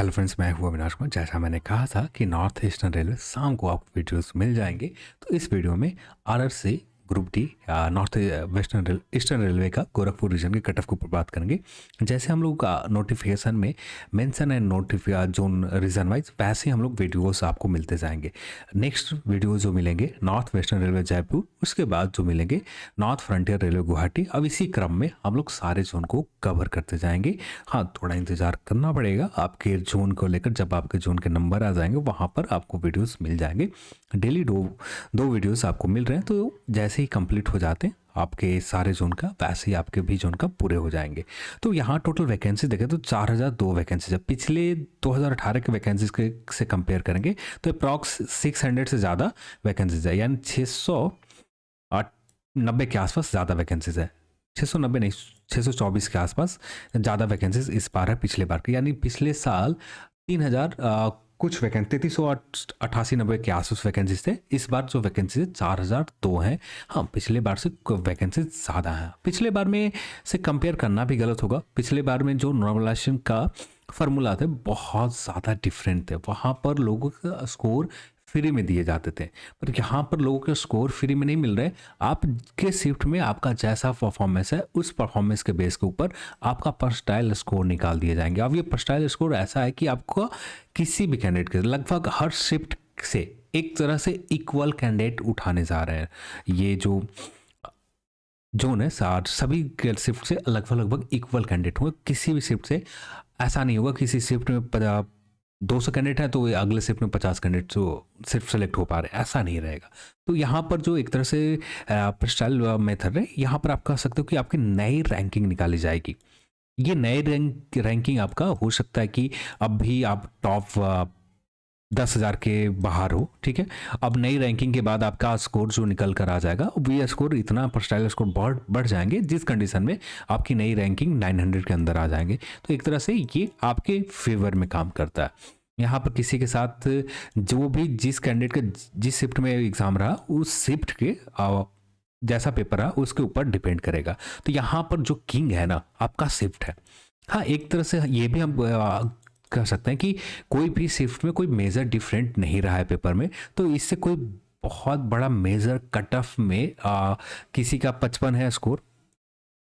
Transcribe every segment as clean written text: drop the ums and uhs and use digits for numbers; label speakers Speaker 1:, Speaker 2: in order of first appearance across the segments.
Speaker 1: Hello friends, मैं हूँ अविनाश कुमार। जैसा मैंने कहा था कि नॉर्थ ईस्टर्न रेलवे शाम को आपको वीडियोस मिल जाएंगे, तो इस वीडियो में आरआर से ग्रुप डी या नॉर्थ वेस्टर्न ईस्टर्न रेलवे का गोरखपुर रीजन के कट ऑफ के ऊपर बात करेंगे। जैसे हम लोग नोटिफिकेशन में mention and notification zone region wise, वैसे हम लोग वीडियोस आपको मिलते जाएंगे। नेक्स्ट वीडियो जो मिलेंगे नॉर्थ वेस्टर्न रेलवे जयपुर, उसके बाद जो मिलेंगे नॉर्थ फ्रंटियर रेलवे गुवाहाटी। अब इसी क्रम में हम लोग सारे जोन को कवर करते जाएंगे। हाँ, थोड़ा इंतजार करना पड़ेगा आपके जोन को लेकर। जब आपके जोन के नंबर आ जाएंगे वहाँ पर आपको वीडियोस मिल जाएंगे। डेली दो वीडियोस आपको मिल रहे हैं, तो जैसे ही कंप्लीट हो जाते हैं आपके सारे जोन का, वैसे ही आपके भी जोन का पूरे हो जाएंगे। तो यहाँ टोटल वैकेंसी देखें तो 4002 वैकेंसी। जब पिछले 2018 के वैकेंसीज के से कंपेयर करेंगे तो अप्रॉक्स 600 से ज़्यादा वैकेंसीज है, यानी 690 के आसपास ज़्यादा वैकेंसीज है। 690 नहीं, 624 के आसपास ज़्यादा वैकेंसीज इस बार है पिछले बार की। यानी पिछले साल 3000 कुछ वैकेंसी 3388-90 के आसपास वैकेंसीज थे। इस बार जो वैकेंसी 4002 हैं। हाँ, पिछले बार से वैकेंसी ज़्यादा है। पिछले बार में से कंपेयर करना भी गलत होगा। पिछले बार में जो नॉर्मलाइजेशन का फार्मूला थे बहुत ज़्यादा डिफरेंट थे। वहाँ पर लोगों का स्कोर फ्री में दिए जाते थे, पर यहाँ पर लोगों के स्कोर फ्री में नहीं मिल रहे। आपके शिफ्ट में आपका जैसा परफॉर्मेंस है, उस परफॉर्मेंस के बेस के ऊपर आपका पर्सटाइल स्कोर निकाल दिए जाएंगे। अब ये पर्सटाइल स्कोर ऐसा है कि आपको किसी भी कैंडिडेट के लगभग हर शिफ्ट से एक तरह से इक्वल कैंडिडेट उठाने जा रहे हैं। ये जो जोन है सभी शिफ्ट से लगभग इक्वल कैंडिडेट होंगे। किसी भी शिफ्ट से ऐसा नहीं होगा किसी शिफ्ट में 200 कैंडिडेट है तो अगले शिफ्ट में 50 कैंडिडेट जो सिर्फ सेलेक्ट हो पा रहे हैं, ऐसा नहीं रहेगा। तो यहाँ पर जो एक तरह से पर्सटाइल मेथड है, यहाँ पर आप कह सकते हो कि आपकी नई रैंकिंग निकाली जाएगी। ये नई रैंकिंग आपका हो सकता है कि अब भी आप टॉप 10,000 के बाहर हो, ठीक है। अब नई रैंकिंग के बाद आपका स्कोर जो निकल कर आ जाएगा, वो स्कोर इतना पर्सटाइल स्कोर बढ़ जाएंगे जिस कंडीशन में आपकी नई रैंकिंग 900 के अंदर आ जाएंगे। तो एक तरह से ये आपके फेवर में काम करता है। यहाँ पर किसी के साथ जो भी जिस कैंडिडेट का जिस शिफ्ट में एग्जाम रहा, उस शिफ्ट के जैसा पेपर रहा उसके ऊपर डिपेंड करेगा। तो यहाँ पर जो किंग है ना, आपका शिफ्ट है। हाँ, एक तरह से ये भी हम कह सकते हैं कि कोई भी शिफ्ट में कोई मेजर डिफरेंट नहीं रहा है पेपर में, तो इससे कोई बहुत बड़ा मेजर कट ऑफ में किसी का 55 है स्कोर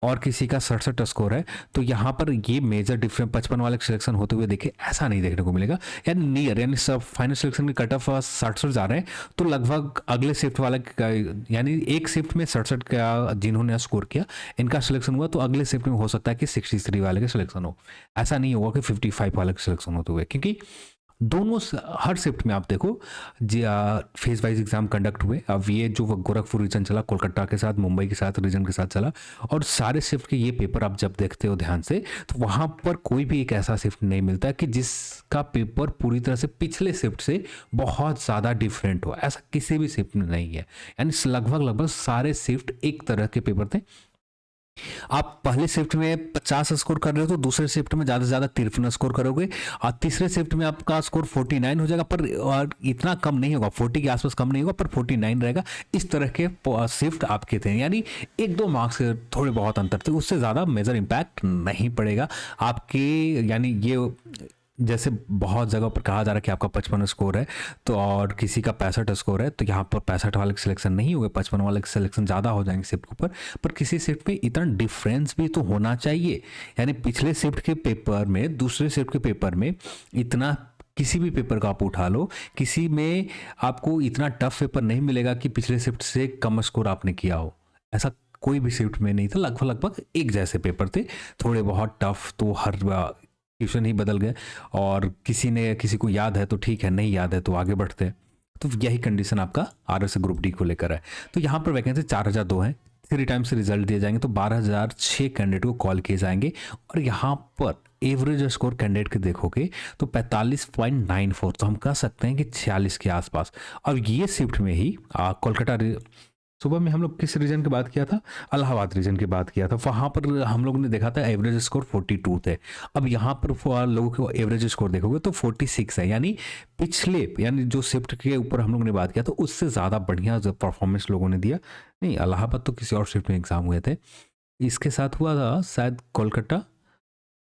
Speaker 1: और किसी का 67 स्कोर है, तो यहाँ पर ये मेजर डिफरेंस 55 वाले सिलेक्शन होते हुए देखे ऐसा नहीं देखने को मिलेगा। यानी नियर, यानी सब फाइनल सिलेक्शन के कट ऑफ 67 जा रहे हैं, तो लगभग अगले शिफ्ट वाले का, यानी एक शिफ्ट में 67 का जिन्होंने स्कोर किया इनका सिलेक्शन हुआ, तो अगले शिफ्ट में हो सकता है कि 63 वाले के सिलेक्शन हो। ऐसा नहीं होगा कि 55 वाले के सिलेक्शन होते हुए, क्योंकि दोनों हर शिफ्ट में आप देखो फेज वाइज एग्जाम कंडक्ट हुए। अब ये जो गोरखपुर रीजन चला, कोलकाता के साथ, मुंबई के साथ, रीजन के साथ चला, और सारे शिफ्ट के ये पेपर आप जब देखते हो ध्यान से, तो वहाँ पर कोई भी एक ऐसा शिफ्ट नहीं मिलता कि जिसका पेपर पूरी तरह से पिछले शिफ्ट से बहुत ज़्यादा डिफरेंट हो। ऐसा किसी भी शिफ्ट में नहीं है। यानी लगभग सारे शिफ्ट एक तरह के पेपर थे। आप पहले शिफ्ट में 50 स्कोर कर रहे हो तो दूसरे शिफ्ट में ज़्यादा से ज़्यादा 53 स्कोर करोगे, और तीसरे शिफ्ट में आपका स्कोर 49 हो जाएगा, पर और इतना कम नहीं होगा, 40 के आसपास कम नहीं होगा, पर 49 रहेगा। इस तरह के शिफ्ट आपके थे, यानी 1-2 मार्क्स के थोड़े बहुत अंतर थे, उससे ज़्यादा मेजर इम्पैक्ट नहीं पड़ेगा आपके। यानी ये जैसे बहुत जगह पर कहा जा रहा है कि आपका 55 स्कोर है तो और किसी का 65 स्कोर है, तो यहाँ पर 65 वाले के सिलेक्शन नहीं हुए, 55 वाले के सिलेक्शन ज़्यादा हो जाएंगे शिफ्ट के ऊपर। पर किसी शिफ्ट में इतना डिफरेंस भी तो होना चाहिए। यानी पिछले शिफ्ट के पेपर में दूसरे शिफ्ट के पेपर में इतना, किसी भी पेपर का आप उठा लो, किसी में आपको इतना टफ पेपर नहीं मिलेगा कि पिछले शिफ्ट से कम स्कोर आपने किया हो। ऐसा कोई भी शिफ्ट में नहीं था। लगभग एक जैसे पेपर थे, थोड़े बहुत टफ तो हर ट्यूशन ही बदल गए, और किसी को याद है तो ठीक है, नहीं याद है तो आगे बढ़ते हैं। तो यही कंडीशन आपका आरएस ग्रुप डी को लेकर है। तो यहाँ पर वैकेंसी 4002 है। 3 टाइम से रिजल्ट दिए जाएंगे तो 12006 कैंडिडेट को कॉल किए जाएंगे, और यहाँ पर एवरेज स्कोर कैंडिडेट के देखोगे तो 45.94, तो हम कह सकते हैं कि 46 के आसपास। अब ये शिफ्ट में ही कोलकाता, सुबह में हम लोग किस रीजन की बात किया था, इलाहाबाद रीजन की बात किया था, वहाँ पर हम लोग ने देखा था एवरेज स्कोर 42 थे। अब यहाँ पर लोगों को एवरेज स्कोर देखोगे तो 46 है, यानी जो शिफ्ट के ऊपर हम लोग ने बात किया था उससे ज़्यादा बढ़िया परफॉर्मेंस लोगों ने दिया। नहीं, इलाहाबाद तो किसी और शिफ्ट में एग्जाम हुए थे। इसके साथ हुआ था शायद कोलकाता,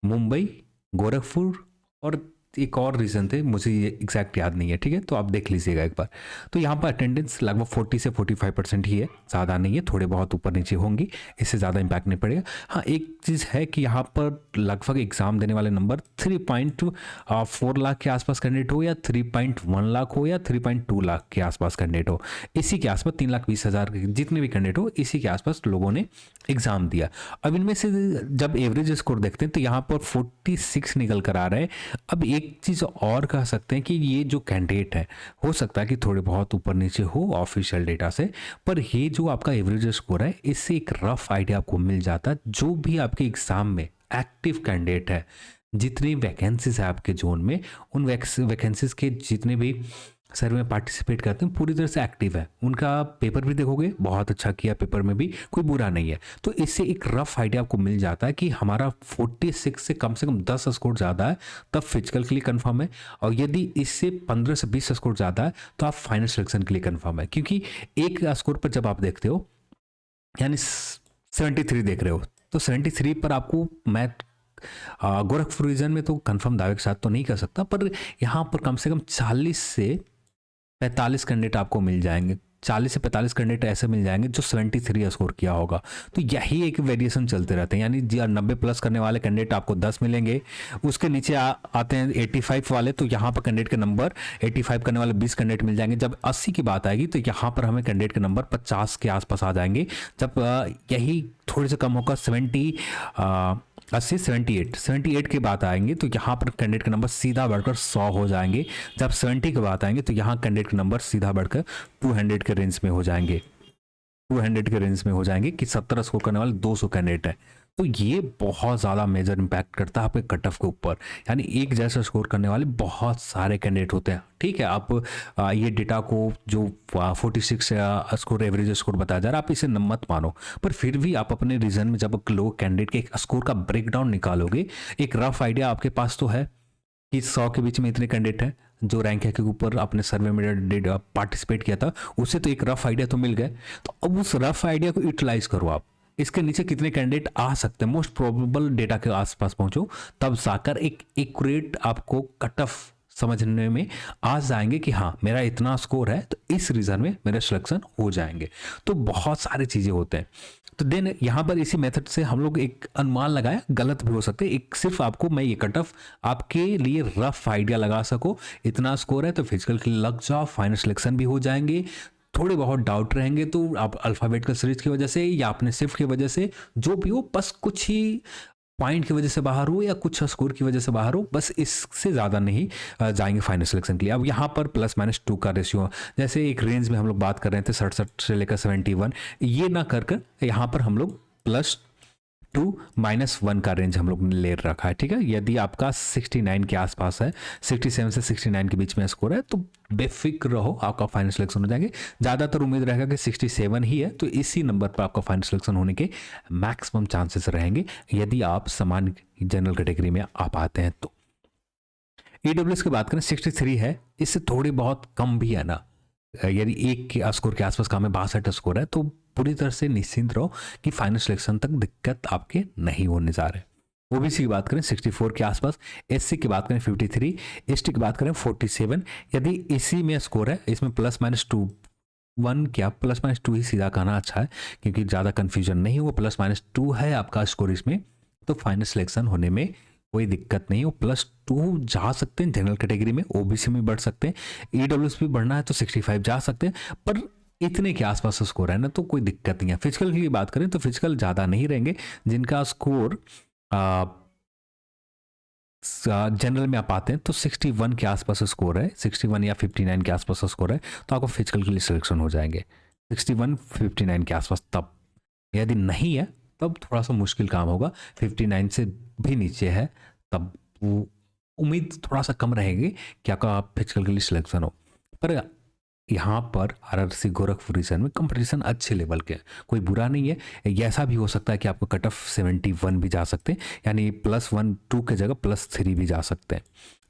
Speaker 1: मुंबई, गोरखपुर और एक और रीज़न थे, मुझे ये एग्जैक्ट याद नहीं है, ठीक है, तो आप देख लीजिएगा एक बार। तो यहाँ पर अटेंडेंस लगभग 40 से 45% ही है, ज़्यादा नहीं है, थोड़े बहुत ऊपर नीचे होंगी, इससे ज़्यादा इम्पैक्ट नहीं पड़ेगा। हाँ, एक चीज़ है कि यहाँ पर लगभग एग्ज़ाम देने वाले नंबर 3.4 लाख के आसपास कैंडिडेट हो, या 3.1 लाख हो, या 3.2 लाख के आसपास कैंडिडेट हो, इसी के आसपास 3,20,000 जितने भी कैंडिडेट हो, इसी के आसपास लोगों ने एग्ज़ाम दिया। अब इनमें से जब एवरेज स्कोर देखते हैं तो यहाँ पर 46 निकल कर आ रहे हैं। अब एक चीज़ और कह सकते हैं कि ये जो कैंडिडेट है, हो सकता है कि थोड़े बहुत ऊपर नीचे हो ऑफिशियल डेटा से, पर ये जो आपका एवरेज स्कोर है, इससे एक रफ आइडिया आपको मिल जाता है जो भी आपके एग्जाम में एक्टिव कैंडिडेट है, जितनी वैकेंसीज है आपके जोन में, उन वैकेंसीज के जितने भी सर्वे में पार्टिसिपेट करते हैं पूरी तरह से एक्टिव है। उनका पेपर भी देखोगे बहुत अच्छा किया, पेपर में भी कोई बुरा नहीं है। तो इससे एक रफ आइडिया आपको मिल जाता है कि हमारा 46 से कम 10 स्कोर ज़्यादा है तब फिजिकल के लिए कंफर्म है, और यदि इससे 15 से 20 स्कोर ज़्यादा है तो आप फाइनल सिलेक्शन के लिए कंफर्म है। क्योंकि एक स्कोर पर जब आप देखते हो, यानी 73 देख रहे हो, तो 73 पर आपको मैं गोरखपुर रीजन में तो कंफर्म दावे के साथ तो नहीं कर सकता, पर यहाँ पर कम से कम 40 से 45 कैंडिडेट आपको मिल जाएंगे, 40 से 45 कैंडिडेट ऐसे मिल जाएंगे जो 73 स्कोर किया होगा। तो यही एक वेरिएशन चलते रहते हैं, यानी 90 प्लस करने वाले कैंडिडेट आपको 10 मिलेंगे, उसके नीचे आते हैं 85 वाले, तो यहाँ पर कैंडिडेट के नंबर 85 करने वाले 20 कैंडिडेट मिल जाएंगे। जब 80 की बात आएगी तो यहाँ पर हमें कैंडिडेट के नंबर 50 के आसपास आ जाएंगे। जब यही थोड़े से कम होगा 80 78 की बात आएंगे तो यहाँ पर कैंडिडेट के नंबर सीधा बढ़कर 100 हो जाएंगे। जब 70 की बात आएंगे तो यहाँ कैंडिडेट के नंबर सीधा बढ़कर 200 के रेंज में हो जाएंगे, 200 के रेंज में हो जाएंगे कि 70 स्कोर करने वाले 200 कैंडिडेट हैं। तो ये बहुत ज़्यादा मेजर इम्पैक्ट करता है आपके कट ऑफ के ऊपर, यानी एक जैसा स्कोर करने वाले बहुत सारे कैंडिडेट होते हैं। ठीक है, आप ये डेटा को जो 46 स्कोर एवरेज स्कोर बताया जा रहा है, आप इसे मत मानो, पर फिर भी आप अपने रीजन में जब लोग कैंडिडेट के एक स्कोर का ब्रेकडाउन निकालोगे, एक रफ आइडिया आपके पास तो है कि 100 के बीच में इतने कैंडिडेट हैं जो रैंक है के ऊपर अपने सर्वे में पार्टिसिपेट किया था, उससे तो एक रफ आइडिया तो मिल गए। तो अब उस रफ आइडिया को यूटिलाइज करो आप, इसके नीचे कितने कैंडिडेट आ सकते हैं, मोस्ट प्रोबेबल डेटा के आसपास पहुंचो, तब जाकर एक एक्यूरेट आपको कट ऑफ समझने में आ जाएंगे कि हाँ मेरा इतना स्कोर है तो इस रीजन में मेरे सिलेक्शन हो जाएंगे। तो बहुत सारी चीज़ें होते हैं। तो देन यहाँ पर इसी मेथड से हम लोग एक अनुमान लगाया, गलत भी हो सकते हैं, एक सिर्फ आपको मैं ये कट ऑफ आपके लिए रफ आइडिया लगा सको, इतना स्कोर है तो फिजिकल के लिए लग जाओ, फाइनल सिलेक्शन भी हो जाएंगे। थोड़े बहुत डाउट रहेंगे तो आप अल्फ़ाबेटिकल सीरीज की वजह से या अपने शिफ्ट की वजह से जो भी हो, बस कुछ ही पॉइंट की वजह से बाहर हो या कुछ स्कोर की वजह से बाहर हो, बस इससे ज़्यादा नहीं जाएंगे फाइनल सिलेक्शन के लिए। अब यहाँ पर +-2 का रेशियो, जैसे एक रेंज में हम लोग बात कर रहे थे 67 से लेकर 71, ये ना कर यहाँ पर हम लोग +2 -1 का रेंज हम लोग ने ले रखा है। ठीक है, यदि आपका 69 के आसपास है, 67 से 69 के बीच में स्कोर है, तो बेफिक्र रहो, आपका फाइनल सिलेक्शन हो जाएंगे। ज़्यादातर उम्मीद रहेगा कि 67 ही है, तो इसी नंबर पर आपका फाइनल सिलेक्शन होने के मैक्सिमम चांसेस रहेंगे यदि आप सामान्य जनरल कैटेगरी में आ पाते हैं। तो ईडब्ल्यूएस की बात करें 63 है, इससे थोड़ी बहुत कम भी है ना, यदि एक के स्कोर के आसपास काम है, 62 स्कोर है, तो पूरी तरह से निश्चिंत रहो कि फाइनल सिलेक्शन तक दिक्कत आपके नहीं होने जा रहे। ओबीसी की बात करें 64 के आसपास, एससी की बात करें 53, एसटी की बात करें 47। यदि इसी में स्कोर है, इसमें +-2 1 क्या +-2 ही सीधा कहना अच्छा है क्योंकि ज़्यादा कन्फ्यूजन नहीं हो, +-2 है आपका स्कोर इसमें, तो फाइनल सिलेक्शन होने में कोई दिक्कत नहीं हो। +2 जा सकते हैं जनरल कैटेगरी में, ओबीसी में बढ़ सकते हैं, ईडब्ल्यूएस भी बढ़ना है तो 65 जा सकते हैं, पर इतने के आसपास स्कोर है ना तो कोई दिक्कत नहीं है। फिजिकल की बात करें तो फिजिकल ज़्यादा नहीं रहेंगे, जिनका स्कोर जनरल में आप आते हैं तो 61 के आसपास स्कोर है, 61 या 59 के आसपास स्कोर है, तो आपको फिजिकल के लिए सिलेक्शन हो जाएंगे 61 59 के आसपास। तब यदि नहीं है तब थोड़ा सा मुश्किल काम होगा, 59 से भी नीचे है तब उम्मीद थोड़ा सा कम रहेगी कि आपका फिजिकल के लिए सिलेक्शन हो। पर यहाँ पर आरआरसी गोरखपुर रीजन में कंपटीशन अच्छे लेवल के, कोई बुरा नहीं है। ऐसा भी हो सकता है कि आपको कट ऑफ 71 भी जा सकते हैं, यानी +1 2 की जगह +3 भी जा सकते हैं,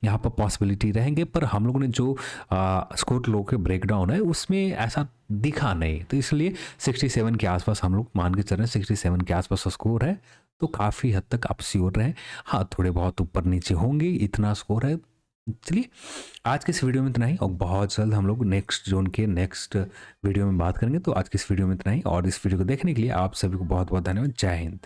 Speaker 1: यहाँ पर पॉसिबिलिटी रहेंगे। पर हम लोगों ने जो स्कोर लोगों के ब्रेकडाउन है उसमें ऐसा दिखा नहीं, तो इसलिए 67 के आसपास हम लोग मान के चल रहे हैं, 67 के आसपास स्कोर है तो काफ़ी हद तक आप श्योर रहें। हाँ, थोड़े बहुत ऊपर नीचे होंगे, इतना स्कोर है चलिए, आज के इस वीडियो में इतना ही और बहुत जल्द हम लोग नेक्स्ट ज़ोन के नेक्स्ट वीडियो में बात करेंगे। तो आज की इस वीडियो में इतना ही और इस वीडियो को देखने के लिए आप सभी को बहुत-बहुत धन्यवाद। जय हिंद।